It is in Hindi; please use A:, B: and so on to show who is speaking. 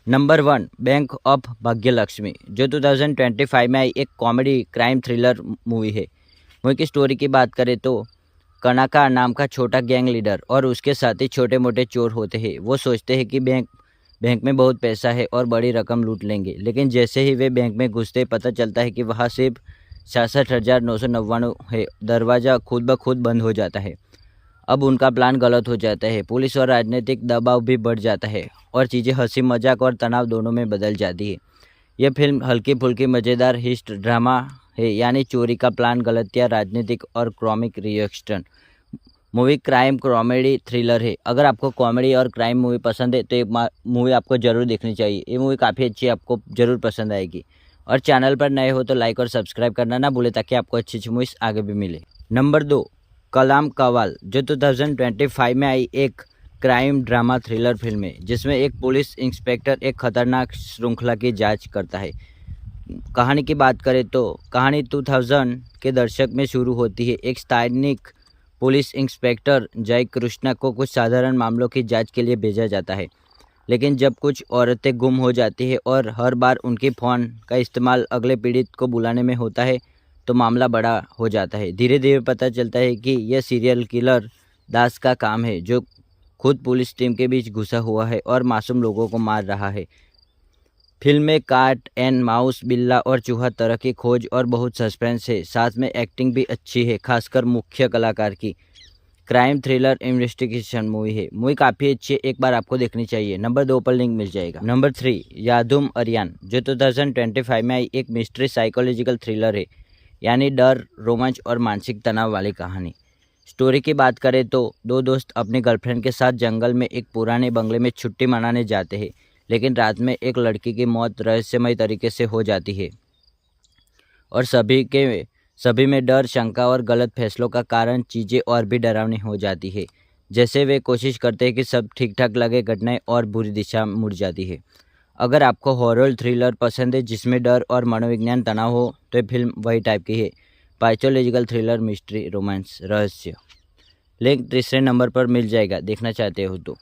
A: नंबर 1 बैंक ऑफ भाग्यलक्ष्मी, जो 2025 में आई एक कॉमेडी क्राइम थ्रिलर मूवी है। मूवी की स्टोरी की बात करें तो कनाका नाम का छोटा गैंग लीडर और उसके साथ ही छोटे मोटे चोर होते हैं। वो सोचते हैं कि बैंक में बहुत पैसा है और बड़ी रकम लूट लेंगे, लेकिन जैसे ही वे बैंक में घुसते पता चलता है कि वहाँ सिर्फ 66,999 है। दरवाज़ा खुद ब खुद बंद हो जाता है। अब उनका प्लान गलत हो जाता है। पुलिस और राजनीतिक दबाव भी बढ़ जाता है और चीज़ें हंसी मजाक और तनाव दोनों में बदल जाती है। यह फिल्म हल्की फुल्की मज़ेदार हिस्ट ड्रामा है, यानी चोरी का प्लान, गलतियाँ, राजनीतिक और comic reaction. Movie crime comedy thriller है। अगर आपको कॉमेडी और क्राइम मूवी पसंद है तो ये मूवी आपको ज़रूर देखनी चाहिए। ये मूवी काफ़ी अच्छी है, आपको ज़रूर पसंद आएगी। और चैनल पर नए हो तो लाइक और सब्सक्राइब करना ना भूले, ताकि आपको अच्छी अच्छी मूवीज़ आगे भी मिले। नंबर 2 कलाम कव्वाल, जो 2025 में आई एक क्राइम ड्रामा थ्रिलर फिल्म है, जिसमें एक पुलिस इंस्पेक्टर एक खतरनाक श्रृंखला की जांच करता है। कहानी की बात करें तो कहानी 2000 के दशक में शुरू होती है। एक स्थानिक पुलिस इंस्पेक्टर जय कृष्णा को कुछ साधारण मामलों की जांच के लिए भेजा जाता है, लेकिन जब कुछ औरतें गुम हो जाती हैं और हर बार उनके फ़ोन का इस्तेमाल अगले पीड़ित को बुलाने में होता है, तो मामला बड़ा हो जाता है। धीरे धीरे पता चलता है कि यह सीरियल किलर दास का काम है, जो खुद पुलिस टीम के बीच घुसा हुआ है और मासूम लोगों को मार रहा है। फिल्म में कैट एंड माउस, बिल्ला और चूहा तरह की खोज और बहुत सस्पेंस है। साथ में एक्टिंग भी अच्छी है, खासकर मुख्य कलाकार की। क्राइम थ्रिलर इन्वेस्टिगेशन मूवी है। मूवी काफ़ी अच्छी है, एक बार आपको देखनी चाहिए। नंबर 2 पर लिंक मिल जाएगा। नंबर 3 यादुम अरियान, जो 2025 में आई एक मिस्ट्री साइकोलॉजिकल थ्रिलर है, यानी डर, रोमांच और मानसिक तनाव वाली कहानी। स्टोरी की बात करें तो दो दोस्त अपनी गर्लफ्रेंड के साथ जंगल में एक पुराने बंगले में छुट्टी मनाने जाते हैं, लेकिन रात में एक लड़की की मौत रहस्यमय तरीके से हो जाती है और सभी में डर, शंका और गलत फैसलों का कारण चीज़ें और भी डरावनी हो जाती है। जैसे वे कोशिश करते हैं कि सब ठीक ठाक लगे, घटनाएं और बुरी दिशा मुड़ जाती है। अगर आपको हॉरर थ्रिलर पसंद है जिसमें डर और मनोविज्ञान तनाव हो, तो ये फिल्म वही टाइप की है। पाइथोलॉजिकल थ्रिलर, मिस्ट्री, रोमांस, रहस्य। लिंक तीसरे नंबर पर मिल जाएगा, देखना चाहते हो तो।